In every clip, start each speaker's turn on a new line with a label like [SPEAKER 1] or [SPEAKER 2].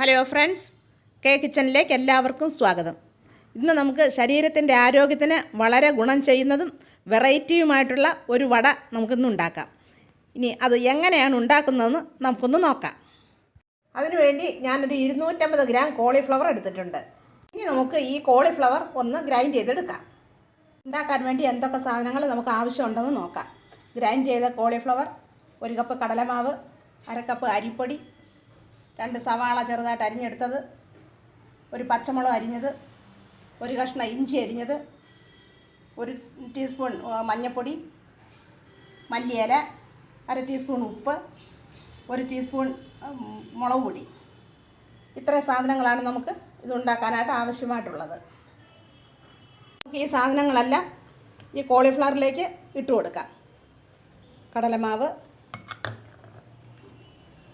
[SPEAKER 1] Hello friends, K കിച്ചണിലേക്ക് എല്ലാവർക്കും സ്വാഗതം. ഇന്ന് നമുക്ക് ശരീരത്തിൻ്റെ ആരോഗ്യത്തിന് വളരെ ഗുണം ചെയ്യുന്നതും വെറൈറ്റിയുമായിട്ടുള്ള ഒരു വട നമുക്കിന്ന് ഉണ്ടാക്കാം. ഇനി അത് എങ്ങനെയാണ് ഉണ്ടാക്കുന്നതെന്ന് നമുക്കൊന്ന് നോക്കാം. അതിനുവേണ്ടി ഞാനൊരു 250 ഗ്രാം കോളിഫ്ലവർ എടുത്തിട്ടുണ്ട്. ഇനി നമുക്ക് ഈ കോളിഫ്ലവർ ഒന്ന് ഗ്രൈൻഡ് ചെയ്തെടുക്കാം. ഉണ്ടാക്കാൻ വേണ്ടി എന്തൊക്കെ സാധനങ്ങൾ നമുക്ക് ആവശ്യമുണ്ടെന്ന് നോക്കാം. ഗ്രൈൻഡ് ചെയ്ത കോളിഫ്ലവർ, 1 കപ്പ് കടലമാവ്, 1/2 കപ്പ് അരിപ്പൊടി, 2 സവാള ചെറുതായിട്ട് അരിഞ്ഞെടുത്തത്, 1 പച്ചമുളക് അരിഞ്ഞത്, 1 കഷ്ണം ഇഞ്ചി അരിഞ്ഞത്, 1 ടീസ്പൂൺ മഞ്ഞൾപ്പൊടി, മല്ലിയില, 1/2 ടീസ്പൂൺ ഉപ്പ്, 1 ടീസ്പൂൺ മുളക് പൊടി. ഇത്രയും സാധനങ്ങളാണ് നമുക്ക് ഇതുണ്ടാക്കാനായിട്ട് ആവശ്യമായിട്ടുള്ളത്. ഈ സാധനങ്ങളെല്ലാം ഈ കോളിഫ്ലവറിലേക്ക് ഇട്ട് കൊടുക്കാം. കടലമാവ്,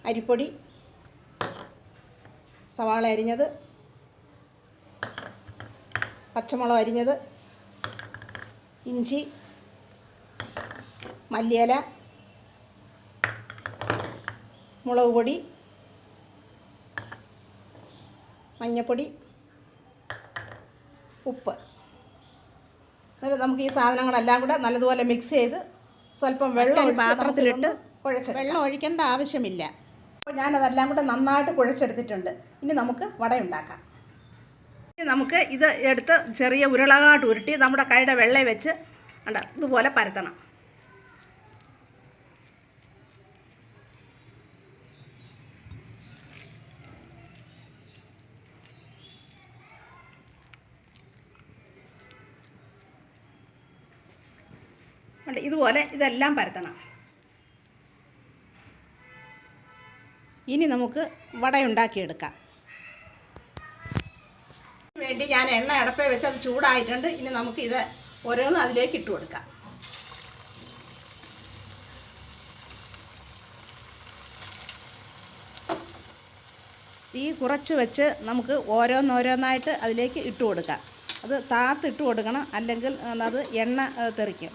[SPEAKER 1] അരിപ്പൊടി, സവാള അരിഞ്ഞത്, പച്ചമുളക് അരിഞ്ഞത്, ഇഞ്ചി, മല്ലിയില, മുളക് പൊടി, മഞ്ഞൾപ്പൊടി, ഉപ്പ്. എന്നിട്ട് നമുക്ക് ഈ സാധനങ്ങളെല്ലാം കൂടെ നല്ലതുപോലെ മിക്സ് ചെയ്ത് സ്വല്പം വെള്ളം പാത്രത്തിലിട്ട് കുഴച്ച്. വെള്ളം ഒഴിക്കേണ്ട ആവശ്യമില്ല. അപ്പോൾ ഞാനതെല്ലാം കൂടെ നന്നായിട്ട് കുഴച്ചെടുത്തിട്ടുണ്ട്. ഇനി നമുക്ക് വട ഉണ്ടാക്കാം. ഇനി നമുക്ക് ഇത് എടുത്ത് ചെറിയ ഉരുളകാട്ട് ഉരുട്ടി നമ്മുടെ കൈയുടെ വെള്ളയിൽ വെച്ച് ഇതുപോലെ പരത്തണം. ഇതുപോലെ ഇതെല്ലാം പരത്തണം. ഇനി നമുക്ക് വട ഉണ്ടാക്കിയെടുക്കാം. വേണ്ടി ഞാൻ എണ്ണ അടപ്പേ വെച്ച് അത് ചൂടായിട്ടുണ്ട്. ഇനി നമുക്ക് ഇത് ഓരോന്നും അതിലേക്ക് ഇട്ട് കൊടുക്കാം. തീ കുറച്ച് വെച്ച് നമുക്ക് ഓരോന്നോരോന്നായിട്ട് അതിലേക്ക് ഇട്ട് കൊടുക്കാം. അത് താത്തിട്ട് കൊടുക്കണം, അല്ലെങ്കിൽ അത് എണ്ണ തെറിക്കും.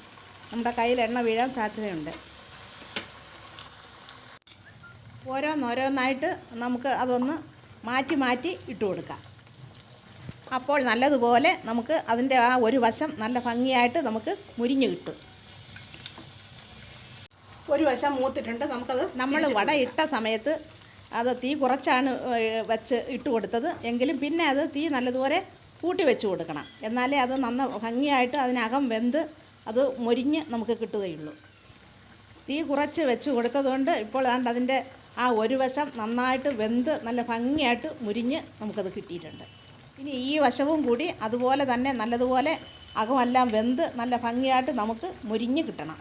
[SPEAKER 1] നമ്മുടെ കയ്യിൽ എണ്ണ വീഴാൻ സാധ്യതയുണ്ട്. ഓരോന്നോരോന്നായിട്ട് നമുക്ക് അതൊന്ന് മാറ്റി മാറ്റി ഇട്ട് കൊടുക്കാം. അപ്പോൾ നല്ലതുപോലെ നമുക്ക് അതിൻ്റെ ആ ഒരു വശം നല്ല ഭംഗിയായിട്ട് നമുക്ക് മുരിഞ്ഞ് കിട്ടും. ഒരു വശം മൂത്തിട്ടുണ്ട്. നമുക്കത് നമ്മൾ വട ഇട്ട സമയത്ത് അത് തീ കുറച്ചാണ് വെച്ച് ഇട്ട് കൊടുത്തത്. എങ്കിലും പിന്നെ അത് തീ നല്ലതുപോലെ കൂട്ടി വെച്ച് കൊടുക്കണം. എന്നാലേ അത് ഭംഗിയായിട്ട് അതിനകം വെന്ത് അത് മൊരിഞ്ഞ് നമുക്ക് കിട്ടുകയുള്ളൂ. തീ കുറച്ച് വെച്ച് കൊടുത്തതുകൊണ്ട് ഇപ്പോൾ അതിൻ്റെ ആ ഒരു വശം നന്നായിട്ട് വെന്ത് നല്ല ഭംഗിയായിട്ട് മുരിഞ്ഞ് നമുക്കത് കിട്ടിയിട്ടുണ്ട്. ഇനി ഈ വശവും കൂടി അതുപോലെ തന്നെ നല്ലതുപോലെ അകമെല്ലാം വെന്ത് നല്ല ഭംഗിയായിട്ട് നമുക്ക് മുരിഞ്ഞ് കിട്ടണം.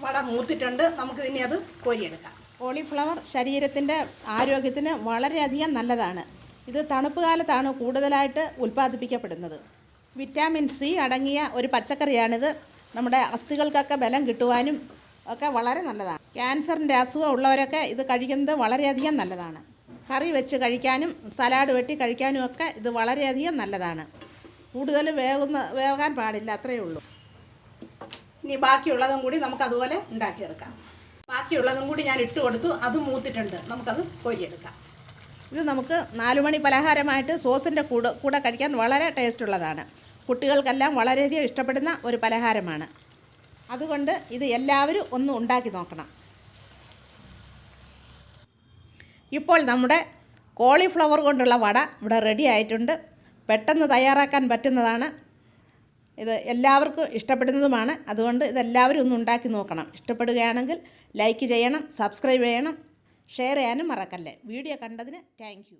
[SPEAKER 1] വട മൂത്തിട്ടുണ്ട്. നമുക്കിനി അത് കോരിയെടുക്കാം. കോളിഫ്ലവർ ശരീരത്തിൻ്റെ ആരോഗ്യത്തിന് വളരെയധികം നല്ലതാണ്. ഇത് തണുപ്പ് കാലത്താണ് കൂടുതലായിട്ട് ഉൽപ്പാദിപ്പിക്കപ്പെടുന്നത്. വിറ്റാമിൻ സി അടങ്ങിയ ഒരു പച്ചക്കറിയാണിത്. നമ്മുടെ അസ്ഥികൾക്കൊക്കെ ബലം കിട്ടുവാനും ഒക്കെ വളരെ നല്ലതാണ്. ക്യാൻസറിൻ്റെ അസുഖം ഉള്ളവരൊക്കെ ഇത് കഴിക്കുന്നത് വളരെയധികം നല്ലതാണ്. കറി വെച്ച് കഴിക്കാനും സലാഡ് വെട്ടി കഴിക്കാനും ഒക്കെ ഇത് വളരെയധികം നല്ലതാണ്. കൂടുതൽ വേകാൻ പാടില്ല, അത്രയേ ഉള്ളൂ. ഇനി ബാക്കിയുള്ളതും കൂടി നമുക്കതുപോലെ ഉണ്ടാക്കിയെടുക്കാം. ബാക്കിയുള്ളതും കൂടി ഞാൻ ഇട്ട് കൊടുത്തു. അത് മൂത്തിട്ടുണ്ട്. നമുക്കത് കോരിയെടുക്കാം. ഇത് നമുക്ക് 4 മണി പലഹാരമായിട്ട് സോസിൻ്റെ കൂടെ കഴിക്കാൻ വളരെ ടേസ്റ്റുള്ളതാണ്. കുട്ടികൾക്കെല്ലാം വളരെയധികം ഇഷ്ടപ്പെടുന്ന ഒരു പലഹാരമാണ്. അതുകൊണ്ട് ഇത് എല്ലാവരും ഒന്ന് ഉണ്ടാക്കി നോക്കണം. ഇപ്പോൾ നമ്മുടെ കോളിഫ്ലവർ കൊണ്ടുള്ള വട ഇവിടെ റെഡി ആയിട്ടുണ്ട്. പെട്ടെന്ന് തയ്യാറാക്കാൻ പറ്റുന്നതാണ്. ഇത് എല്ലാവർക്കും ഇഷ്ടപ്പെടുന്നതുമാണ്. അതുകൊണ്ട് ഇതെല്ലാവരും ഒന്ന് ഉണ്ടാക്കി നോക്കണം. ഇഷ്ടപ്പെടുകയാണെങ്കിൽ ലൈക്ക് ചെയ്യണം, സബ്സ്ക്രൈബ് ചെയ്യണം, ഷെയർ ചെയ്യാനും മറക്കല്ലേ. വീഡിയോ കണ്ടതിന് താങ്ക് യു.